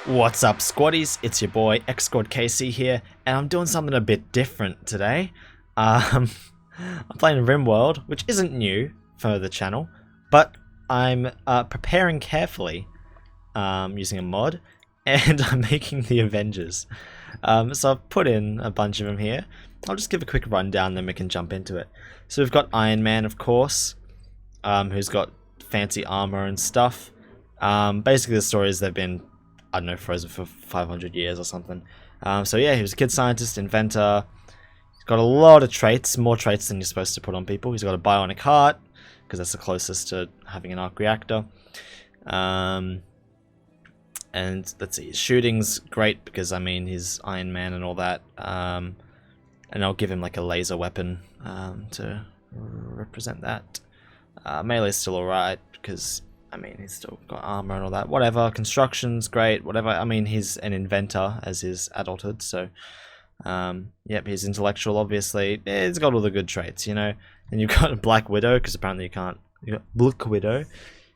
What's up, squaddies? It's your boy Xsquad Kc here, and I'm doing something a bit different today. I'm playing RimWorld, which isn't new for the channel, but I'm preparing carefully using a mod, and I'm making the Avengers. So I've put in a bunch of them here. I'll just give a quick rundown, then we can jump into it. So we've got Iron Man, of course, who's got fancy armor and stuff. Basically, the story is they've been, I don't know, frozen for 500 years or something. So yeah, he was a kid scientist, inventor. He's got a lot of traits, more traits than you're supposed to put on people. He's got a bionic heart, because that's the closest to having an arc reactor. And let's see, his shooting's great because, I mean, he's Iron Man and all that. And I'll give him like a laser weapon to represent that. Melee's still alright because, I mean, he's still got armor and all that. Whatever, construction's great, whatever. I mean, he's an inventor as his adulthood, so... yep, he's intellectual, obviously. He's got all the good traits, you know. And you've got a Black Widow, because apparently you can't... You got Black Widow.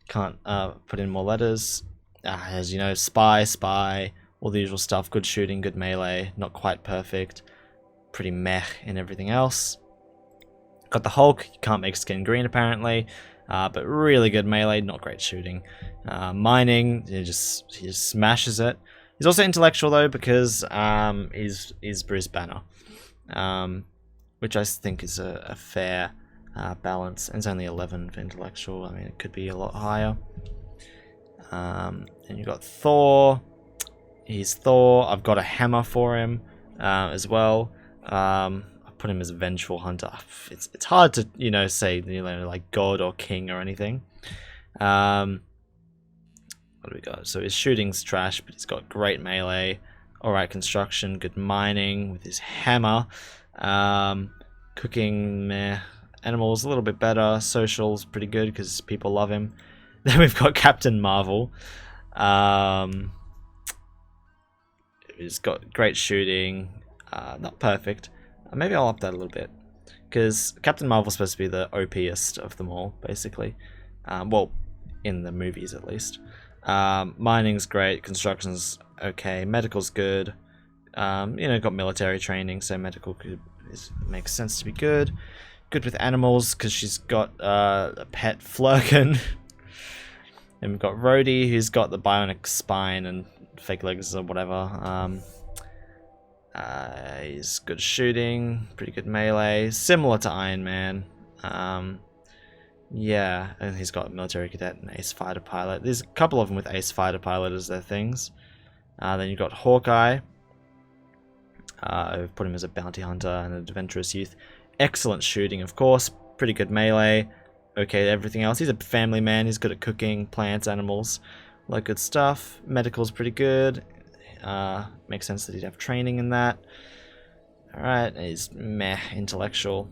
Can't put in more letters. As you know, spy, all the usual stuff. Good shooting, good melee, not quite perfect. Pretty meh in everything else. Got the Hulk, you can't make skin green apparently. But really good melee, not great shooting. Mining, he just smashes it. He's also intellectual though, because he's Bruce Banner, which I think is a fair balance. And it's only 11 for intellectual. I mean, it could be a lot higher. And you've got Thor. He's Thor. I've got a hammer for him as well. I put him as a vengeful hunter. It's hard to, you know, say, you know, like god or king or anything. What do we got? So his shooting's trash, but he's got great melee, alright construction, good mining with his hammer. Cooking, meh. Animals a little bit better. Social's pretty good because people love him. Then we've got Captain Marvel. He's got great shooting. Not perfect. Maybe I'll up that a little bit, because Captain Marvel's supposed to be the OP'est of them all, basically. Well, in the movies at least. Mining's great, construction's okay, medical's good. You know, got military training, so medical makes sense to be good. Good with animals, because she's got a pet Flurkin. And we've got Rhodey, who's got the bionic spine and fake legs or whatever. He's good shooting, pretty good melee, similar to Iron Man. Yeah, and he's got military cadet and ace fighter pilot. There's a couple of them with ace fighter pilot as their things. Then you've got Hawkeye. I've put him as a bounty hunter and an adventurous youth. Excellent shooting, of course. Pretty good melee. Okay, everything else. He's a family man. He's good at cooking, plants, animals, all that good stuff. Medical's pretty good. Makes sense that he'd have training in that. Alright, he's meh, intellectual.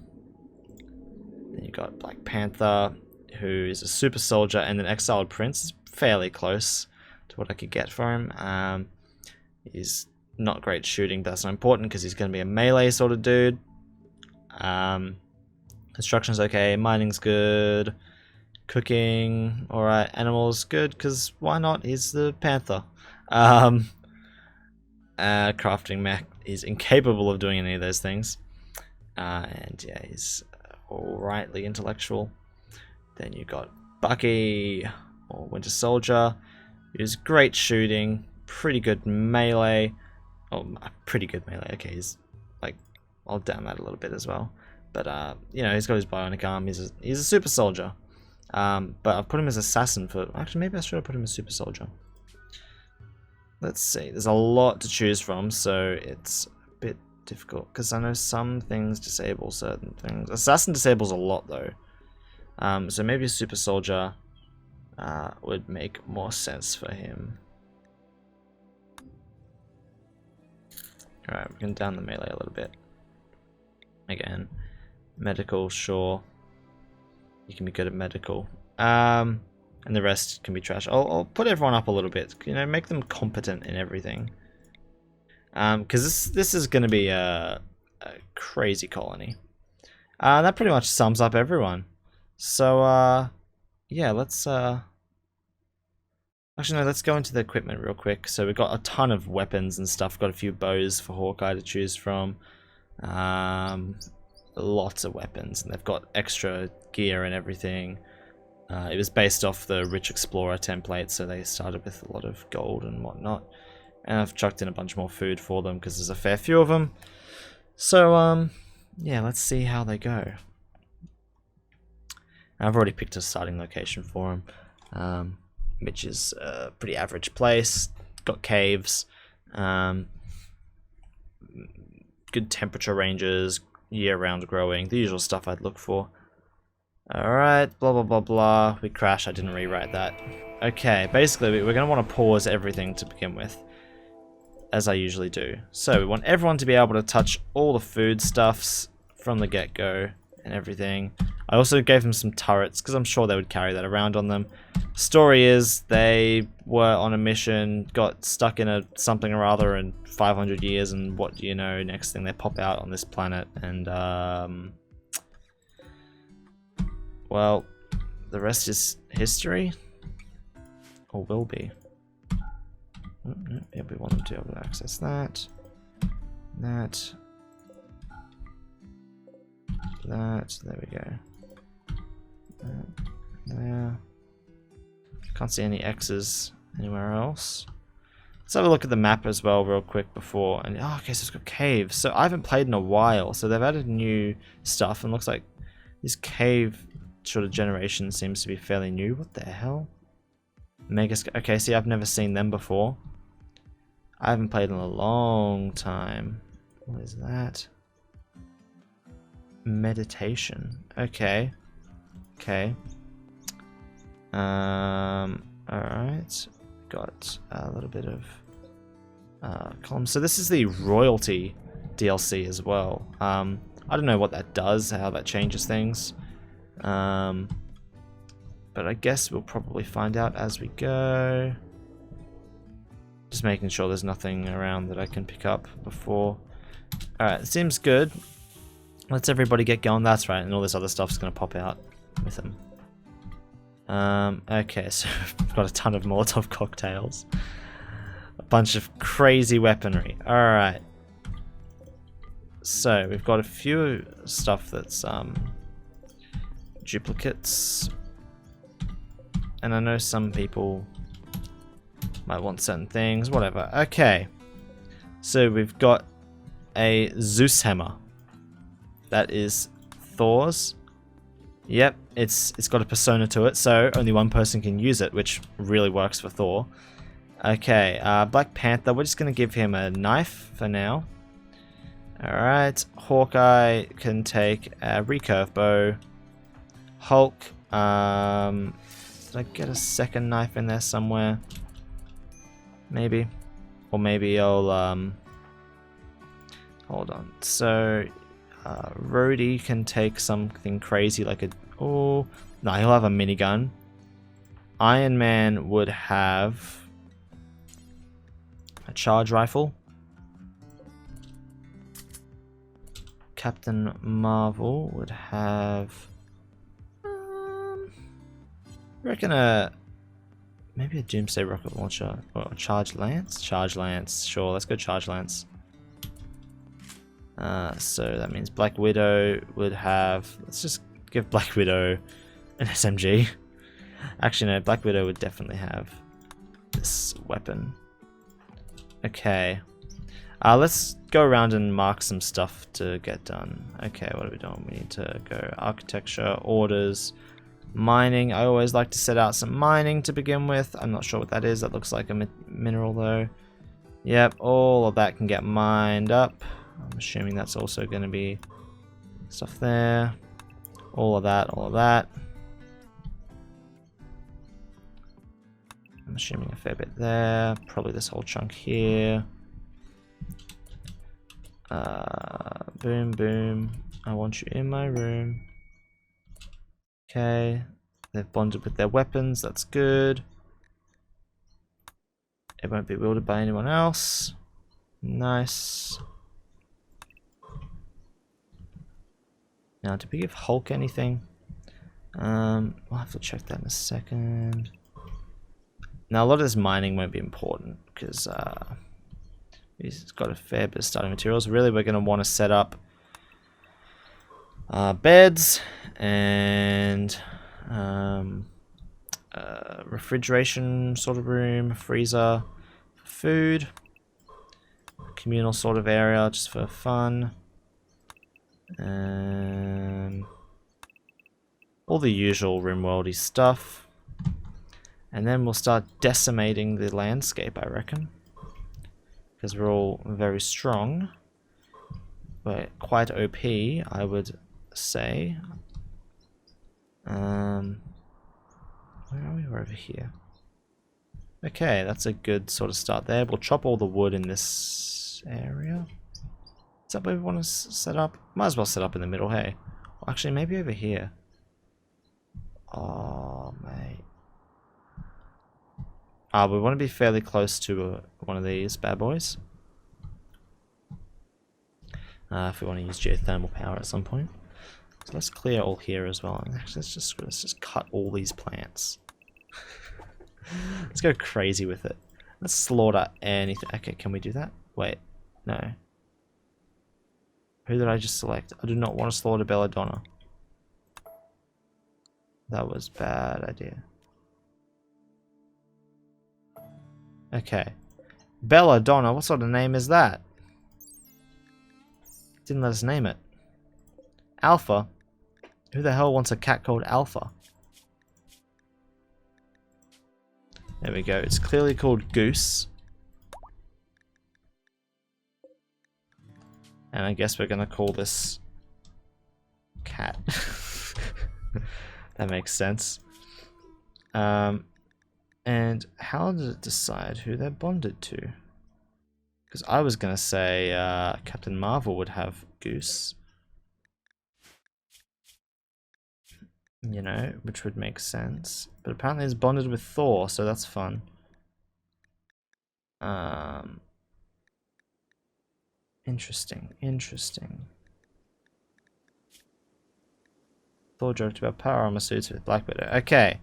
Then you got Black Panther, who is a super soldier, and an exiled prince. Is fairly close to what I could get for him. He's not great shooting, but that's not important because he's going to be a melee sort of dude. Construction's okay, mining's good, cooking, alright, animals good, because why not? He's the Panther. Crafting mech, he's incapable of doing any of those things. And yeah, he's alrightly intellectual. Then you got Bucky, or Winter Soldier, who's great shooting, pretty good melee. Oh, pretty good melee, okay, he's like, I'll down that a little bit as well. But, you know, he's got his bionic arm, he's a super soldier. But I've put him as assassin for... Actually, maybe I should have put him as super soldier. Let's see, there's a lot to choose from, so it's a bit difficult. Because I know some things disable certain things. Assassin disables a lot, though. So maybe a super soldier would make more sense for him. Alright, we can down the melee a little bit. Again. Medical, sure. You can be good at medical. And the rest can be trash. I'll put everyone up a little bit. You know, make them competent in everything. Because this is going to be a crazy colony. That pretty much sums up everyone. So, yeah, let's Actually, no, let's go into the equipment real quick. So we've got a ton of weapons and stuff. Got a few bows for Hawkeye to choose from. Lots of weapons, and they've got extra gear and everything. It was based off the Rich Explorer template, so they started with a lot of gold and whatnot. And I've chucked in a bunch more food for them because there's a fair few of them. So, yeah, let's see how they go. I've already picked a starting location for them, which is a pretty average place. Got caves, good temperature ranges, year-round growing, the usual stuff I'd look for. Alright, blah blah blah blah. We crashed, I didn't rewrite that. Okay, basically we're going to want to pause everything to begin with, as I usually do. So we want everyone to be able to touch all the food stuffs from the get-go and everything. I also gave them some turrets because I'm sure they would carry that around on them. Story is they were on a mission, got stuck in a something or other in 500 years, and what do you know, next thing they pop out on this planet and well, the rest is history, or will be. Yeah, we want them to be able to access that, that, there we go. There. Can't see any X's anywhere else. Let's have a look at the map as well real quick before. And oh, okay, so it's got caves. So I haven't played in a while, so they've added new stuff, and looks like this cave sort of generation seems to be fairly new. What the hell? Okay, see, I've never seen them before. I haven't played in a long time. What is that? Meditation. Okay. Okay. Alright. Got a little bit of columns. So this is the royalty DLC as well. I don't know what that does, how that changes things. But I guess we'll probably find out as we go. Just making sure there's nothing around that I can pick up before. Alright, seems good. Let's everybody get going. That's right, and all this other stuff's going to pop out with them. Okay, so we've got a ton of Molotov cocktails. A bunch of crazy weaponry. Alright. So, we've got a few stuff that's, duplicates. And I know some people might want certain things, whatever. Okay. So, we've got a Zeus hammer. That is Thor's. Yep, it's got a persona to it, so only one person can use it, which really works for Thor. Okay, Black Panther, we're just going to give him a knife for now. Alright, Hawkeye can take a recurve bow. Hulk, did I get a second knife in there somewhere? Maybe. Or maybe I'll, hold on. So, Rhodey can take something crazy like a... Oh, no, he'll have a minigun. Iron Man would have a charge rifle. Captain Marvel would have... I reckon maybe a Doomsday rocket launcher. Or a charge lance? Charge lance, sure, let's go charge lance. So that means Black Widow would have... Let's just give Black Widow an SMG. Actually, no, Black Widow would definitely have this weapon. Okay. Let's go around and mark some stuff to get done. Okay, what are we doing? We need to go architecture, orders, mining. I always like to set out some mining to begin with. I'm not sure what that is. That looks like a mineral though. Yep, all of that can get mined up. I'm assuming that's also going to be stuff there. All of that, all of that. I'm assuming a fair bit there. Probably this whole chunk here. Boom, boom. I want you in my room. Okay. They've bonded with their weapons. That's good. It won't be wielded by anyone else. Nice. Now, did we give Hulk anything? We'll have to check that in a second. Now a lot of this mining won't be important because he's got a fair bit of starting materials. Really, we're going to want to set up beds and refrigeration sort of room, freezer, food, communal sort of area just for fun, and all the usual RimWorldy stuff. And then we'll start decimating the landscape, I reckon, because we're all very strong, but quite OP, I would say. Where are we? We're over here. Okay, that's a good sort of start there. We'll chop all the wood in this area. Is that where we want to set up? Might as well set up in the middle, hey? Well, actually, maybe over here. Oh, mate. We want to be fairly close to one of these bad boys. If we want to use geothermal power at some point. So let's clear all here as well. Actually, let's just cut all these plants. Let's go crazy with it. Let's slaughter anything. Okay, can we do that? Wait, no. Who did I just select? I do not want to slaughter Belladonna. That was a bad idea. Okay. Belladonna, what sort of name is that? Didn't let us name it. Alpha? Who the hell wants a cat called Alpha? There we go. It's clearly called Goose. And I guess we're going to call this Cat. That makes sense. And how does it decide who they're bonded to? Because I was going to say Captain Marvel would have Goose. You know, which would make sense. But apparently it's bonded with Thor, so that's fun. Interesting, interesting. Thor joked about power armor suits with Black Widow. Okay,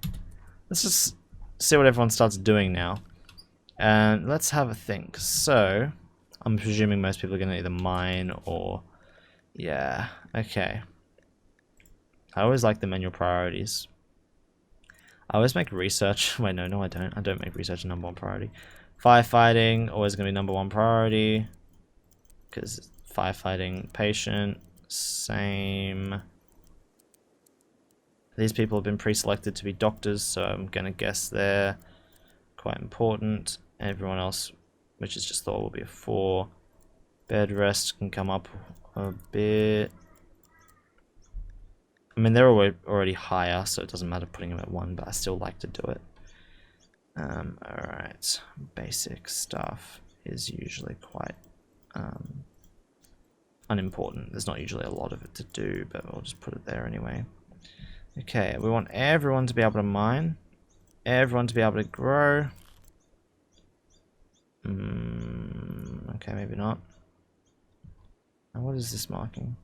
let's just see what everyone starts doing now. And let's have a think. So, I'm presuming most people are going to either mine or... Yeah, okay. I always like the manual priorities. I always make research... Wait, no, I don't. I don't make research a number one priority. Firefighting, always going to be number one priority. Because firefighting, patient, same... These people have been pre-selected to be doctors, so I'm going to guess they're quite important. Everyone else, which is just thought, will be a 4. Bed rest can come up a bit. I mean, they're already higher, so it doesn't matter putting them at 1, but I still like to do it. Alright, basic stuff is usually quite unimportant. There's not usually a lot of it to do, but we'll just put it there anyway. Okay, we want everyone to be able to mine, everyone to be able to grow. Okay, maybe not. Now, what is this marking?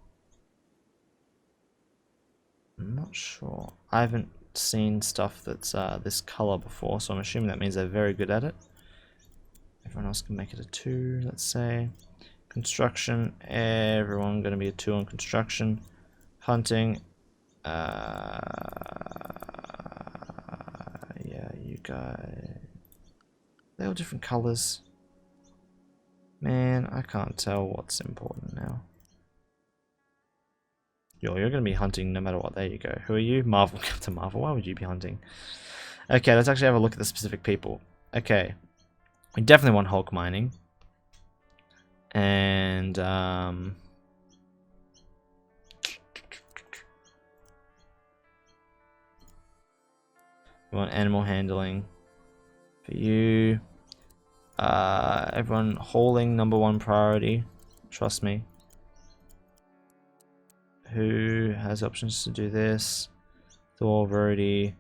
I'm not sure. I haven't seen stuff that's this color before, so I'm assuming that means they're very good at it. Everyone else can make it a 2, let's say. Construction, everyone going to be a 2 on construction. Hunting. Yeah, you guys. They're all different colors. Man, I can't tell what's important now. You're gonna be hunting no matter what. There you go. Who are you? Marvel. Captain Marvel. Why would you be hunting? Okay, let's actually have a look at the specific people. Okay. We definitely want Hulk mining. And, we want animal handling for you. Everyone hauling, number 1 priority. Trust me. Who has options to do this? Thor, Rhodey.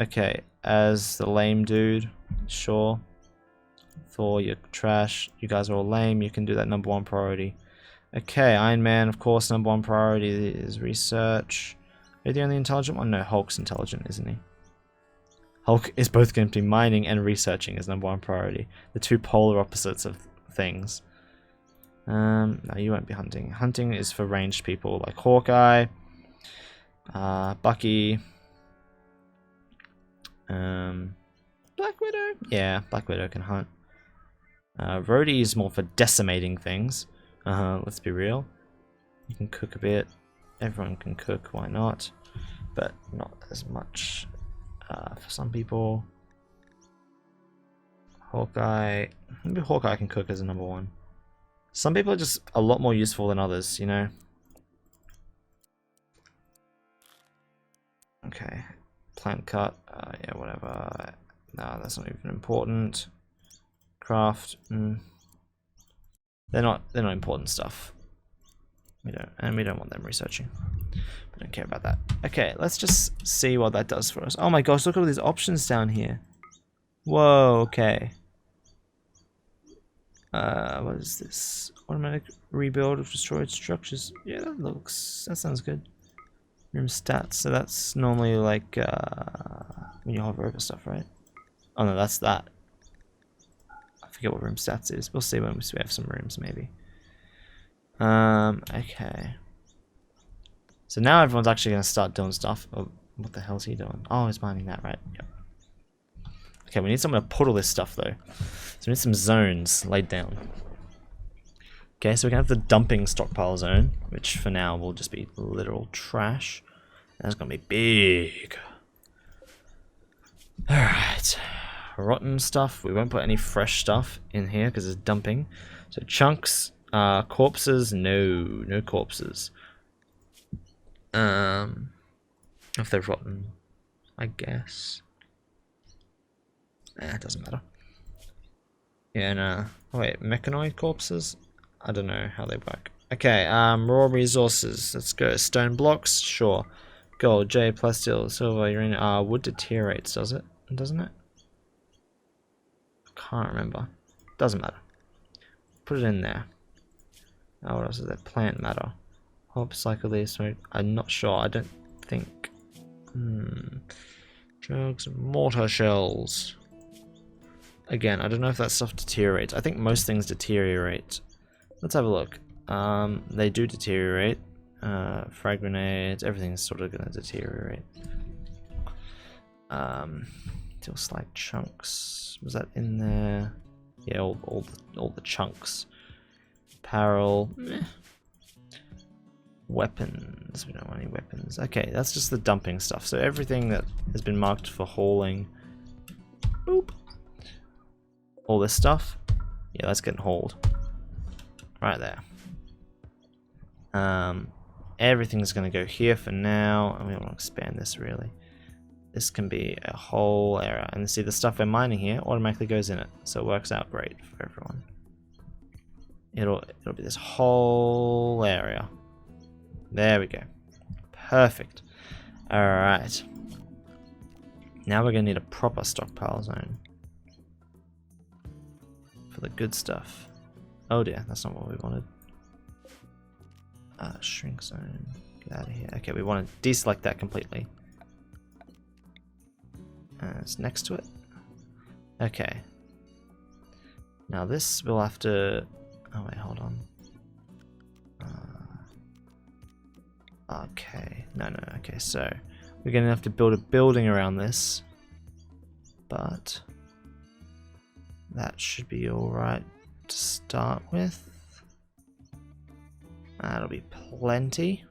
Okay, as the lame dude, sure. Thor, you're trash. You guys are all lame. You can do that number 1 priority. Okay, Iron Man, of course, number 1 priority is research. Are you the only intelligent one? No, Hulk's intelligent, isn't he? Hulk is both going to be mining and researching as #1 priority. The two polar opposites of things. No, you won't be hunting. Hunting is for ranged people like Hawkeye, Bucky, Black Widow. Yeah, Black Widow can hunt. Rhodey is more for decimating things. Let's be real. You can cook a bit. Everyone can cook, why not? But not as much for some people. Hawkeye. Maybe Hawkeye can cook as a #1. Some people are just a lot more useful than others, you know? Okay. Plant cut. Yeah, whatever. No, that's not even important. Craft. They're not important stuff. We don't want them researching. We don't care about that. Okay, let's just see what that does for us. Oh my gosh, look at all these options down here. Whoa, okay. What is this? Automatic rebuild of destroyed structures. Yeah, that sounds good. Room stats, so that's normally like when you hover over stuff, right? Oh no, that's that. I forget what room stats is. We'll see when we have some rooms, maybe. Okay. So now everyone's actually going to start doing stuff. Oh, what the hell is he doing? Oh, he's mining that, right? Yep. Okay, we need someone to put all this stuff, though. So we need some zones laid down. Okay, so we can have the dumping stockpile zone, which for now will just be literal trash. That's going to be big. Alright. Rotten stuff. We won't put any fresh stuff in here because it's dumping. So chunks, corpses, no corpses. If they're rotten, I guess. It doesn't matter. Yeah, no. Oh, wait, mechanoid corpses? I don't know how they work. Okay, raw resources. Let's go. Stone blocks, sure. Gold, jade, plasteel, silver, uranium. Wood deteriorates, does it? Doesn't it? Can't remember. Doesn't matter. Put it in there. What else is there? Plant matter. Hope, cycle these. So I'm not sure. I don't think. Drugs, mortar shells. Again, I don't know if that stuff deteriorates. I think most things deteriorate. Let's have a look. They do deteriorate. Frag grenades, everything's sort of gonna deteriorate. Still slight chunks. Was that in there? Yeah, all the chunks. Apparel. Weapons. We don't want any weapons. Okay, that's just the dumping stuff. So everything that has been marked for hauling. Boop. All this stuff. Yeah, that's getting hauled. Right there. Everything's going to go here for now, and we don't want to expand this really. This can be a whole area, and see the stuff we're mining here automatically goes in it, so it works out great for everyone. It'll be this whole area. There we go. Perfect. Alright. Now we're going to need a proper stockpile zone for the good stuff. Oh dear, that's not what we wanted. Shrink zone. Get out of here. Okay, we want to deselect that completely. It's next to it. Okay. Now this we'll have to. Oh wait, hold on. Okay. No. Okay, so we're gonna have to build a building around this, but that should be all right to start with. That'll be plenty.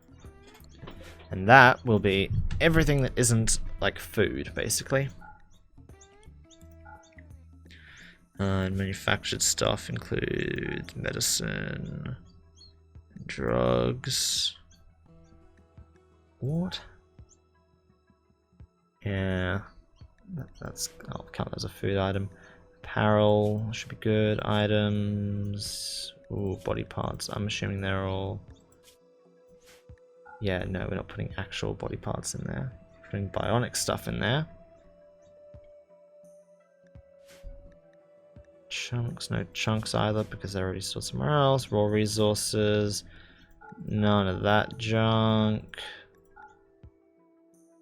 And that will be everything that isn't like food, basically. And manufactured stuff includes medicine, drugs. What? Yeah, I'll count as a food item. Apparel should be good. Items. Ooh, body parts. I'm assuming they're all. Yeah, no, we're not putting actual body parts in there. We're putting bionic stuff in there. Chunks, no chunks either because they're already stored somewhere else. Raw resources. None of that junk.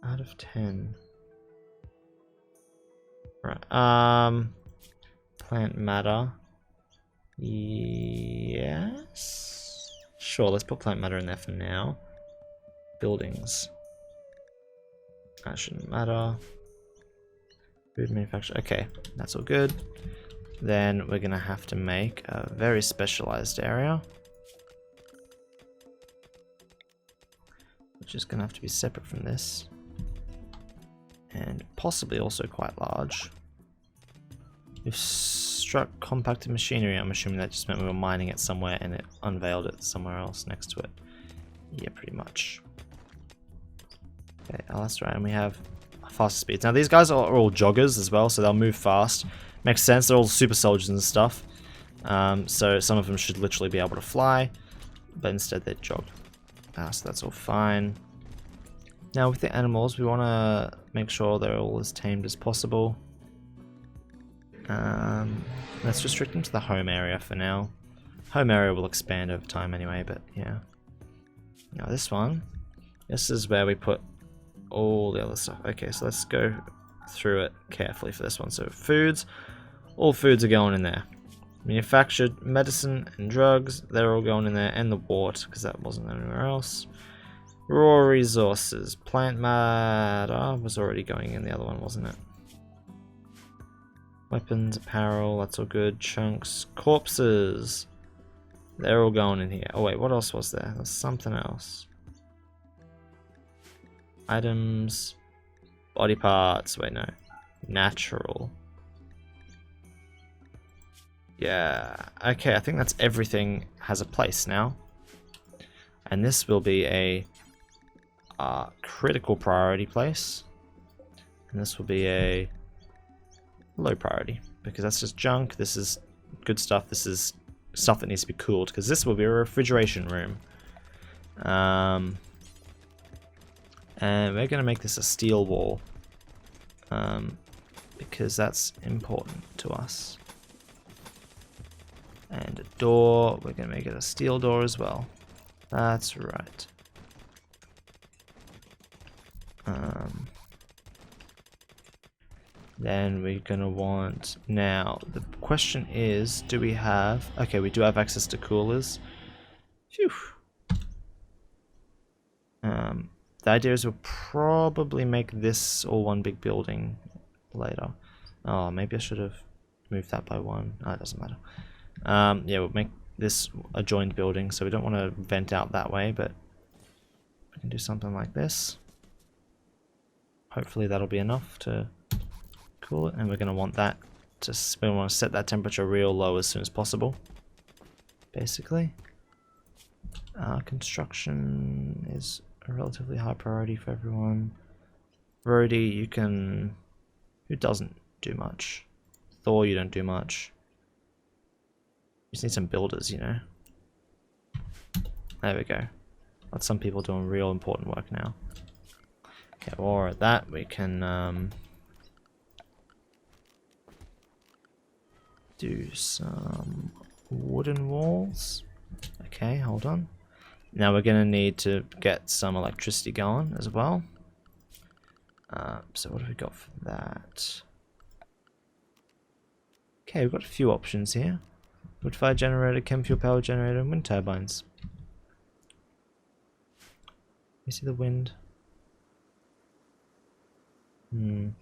Out of 10. Right. Plant matter. Yes. Sure, let's put plant matter in there for now. Buildings. That shouldn't matter. Food manufacture. Okay, that's all good. Then we're gonna have to make a very specialized area, which is gonna have to be separate from this, and possibly also quite large. We've struck compacted machinery. I'm assuming that just meant we were mining it somewhere and it unveiled it somewhere else next to it. Yeah, pretty much. Okay, oh, that's right, and we have faster speeds. Now these guys are all joggers as well, so they'll move fast. Makes sense, they're all super soldiers and stuff. So some of them should literally be able to fly, but instead they jog. So that's all fine. Now with the animals, we want to make sure they're all as tamed as possible. Let's restrict them to the home area for now. Home area will expand over time anyway, but yeah. Now this one, this is where we put all the other stuff. Okay, so let's go through it carefully for this one. So foods, all foods are going in there. Manufactured medicine and drugs, they're all going in there, and the water, because that wasn't anywhere else. Raw resources, plant matter was already going in the other one, wasn't it? Weapons, apparel, that's all good. Chunks, corpses, they're all going in here. Oh wait, what else was there? There's something else. Items, body parts, wait no, natural. Yeah, okay, I think that's everything has a place now. And this will be a critical priority place. And this will be a low priority, because that's just junk. This is good stuff. This is stuff that needs to be cooled, because this will be a refrigeration room. And we're going to make this a steel wall, because that's important to us. And a door, we're going to make it a steel door as well. That's right. Then we're going to want, now the question is, do we have, okay, we do have access to coolers. Phew. The idea is we'll probably make this all one big building later. Oh, maybe I should have moved that by one. Oh, it doesn't matter. Yeah, we'll make this a joined building, so we don't want to vent out that way, but we can do something like this. Hopefully that'll be enough to cool it, and we're going to want that to, we want to set that temperature real low as soon as possible, basically. Construction is a relatively high priority for everyone. Rhodey, you can... who doesn't do much? Thor, you don't do much. You just need some builders, you know. There we go. That's some people doing real important work now. Okay, while we're at that, we can do some wooden walls. Okay, hold on. Now we're going to need to get some electricity going as well. So what have we got for that? Okay, we've got a few options here. Wood fire generator, chem fuel power generator, and wind turbines. You see the wind? Wind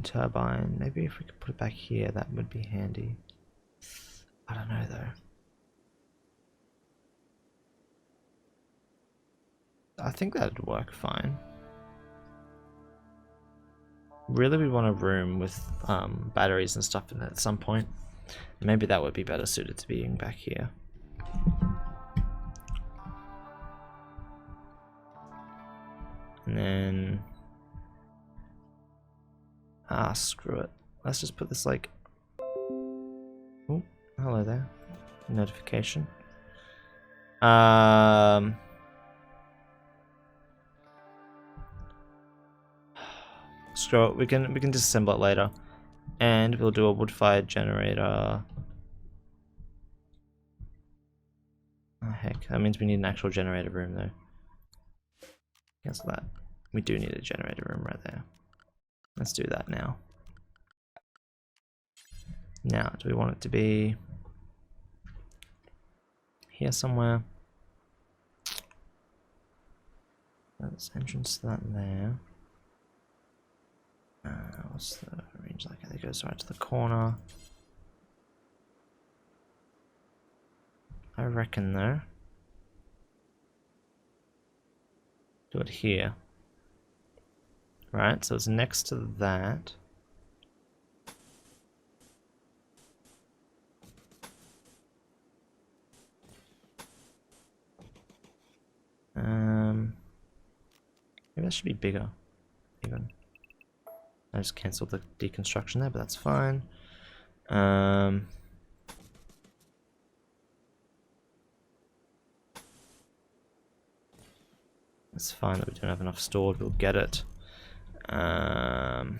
turbine. Maybe if we could put it back here, that would be handy. I don't know though. I think that'd work fine. Really, we want a room with batteries and stuff in it at some point. Maybe that would be better suited to being back here. And then... screw it. Let's just put this like... oh, hello there. Notification. Screw it. We can disassemble it later. And we'll do a wood-fired generator. Oh heck, that means we need an actual generator room though. Cancel that. We do need a generator room right there. Let's do that now. Now, do we want it to be here somewhere? There's entrance to that there. What's the range like? I think it goes right to the corner. I reckon though. Do it here. Right, so it's next to that. Maybe that should be bigger, even. I just cancelled the deconstruction there, but that's fine. It's fine that we don't have enough stored, we'll get it. Wooden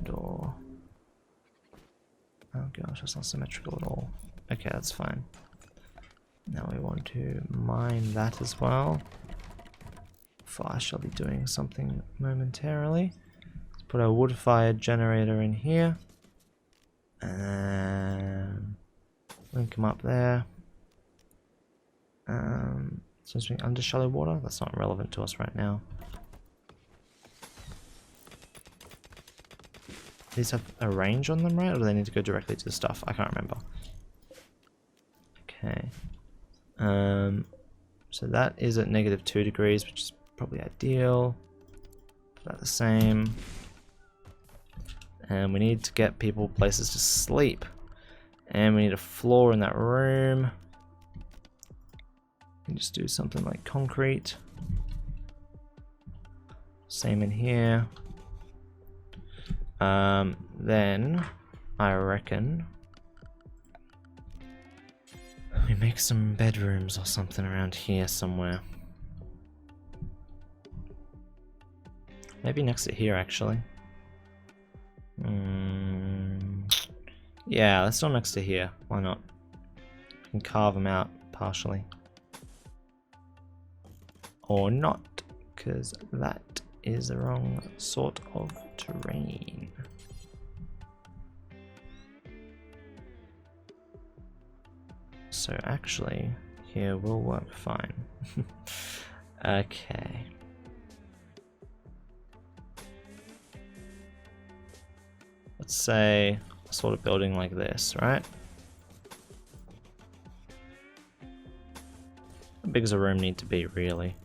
door. Oh gosh, that's not symmetrical at all. Okay, that's fine. Now we want to mine that as well. For I shall be doing something momentarily. Let's put our wood-fired generator in here. And link them up there. Seems to be under shallow water. That's not relevant to us right now. These have a range on them, right? Or do they need to go directly to the stuff? I can't remember. Okay. So that is at -2 degrees, which is probably ideal. Put that the same. And we need to get people places to sleep. And we need a floor in that room. We can just do something like concrete. Same in here. Then I reckon we make some bedrooms or something around here somewhere. Maybe next to here, actually. Yeah, let's do next to here. Why not? We can carve them out partially. Or not, because that is the wrong sort of terrain. So actually, here will work fine. Okay. Let's say a sort of building like this, right? How big does a room need to be, really?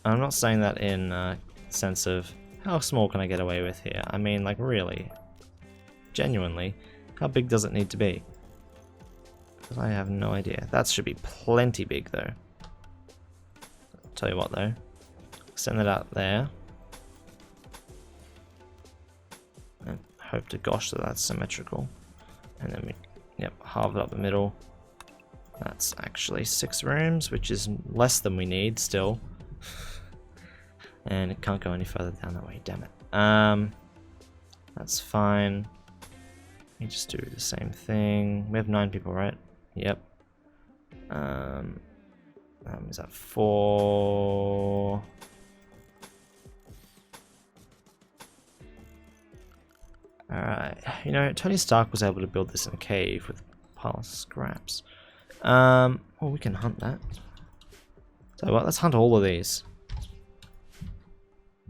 I'm not saying that in a sense of how small can I get away with here. I mean, like, really, genuinely, how big does it need to be? Because I have no idea. That should be plenty big, though. I'll tell you what, though. Send that out there. And hope to gosh that that's symmetrical. And then we, yep, halve it up the middle. That's actually 6 rooms, which is less than we need still. And it can't go any further down that way, damn it. That's fine. We just do the same thing. We have 9 people, right? Yep. Is that 4? Alright. You know, Tony Stark was able to build this in a cave with a pile of scraps. Well, we can hunt that. So what? Let's hunt all of these.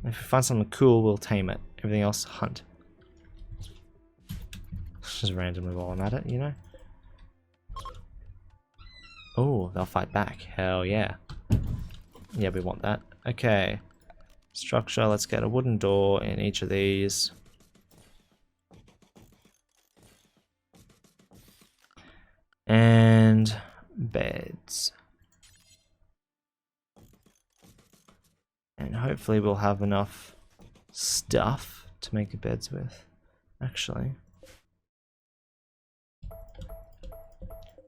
If we find something cool, we'll tame it. Everything else, hunt. Just randomly while I'm at it, you know? Oh, they'll fight back. Hell yeah. Yeah, we want that. Okay. Structure, let's get a wooden door in each of these. And beds. And hopefully we'll have enough stuff to make the beds with. Actually.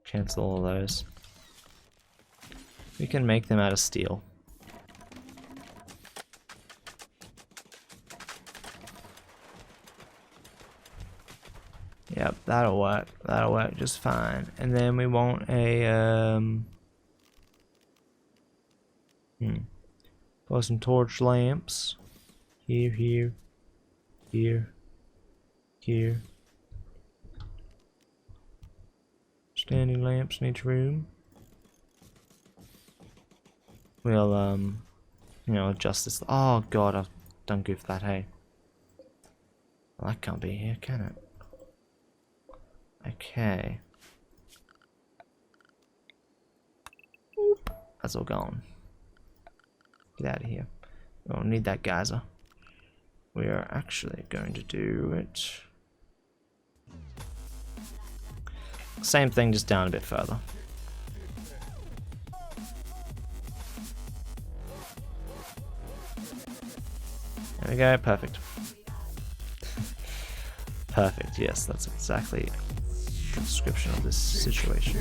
Cancel all of those. We can make them out of steel. Yep, that'll work. That'll work just fine. And then we want a Got some torch lamps. Here, here, here, here. Standing lamps in each room. We'll, you know, adjust this. Oh god, I've done goof that, hey. Well, that can't be here, can it? Okay. That's all gone. Get out of here. We don't need that geyser. We are actually going to do it. Same thing, just down a bit further. There we go, perfect. Perfect, yes, that's exactly the description of this situation.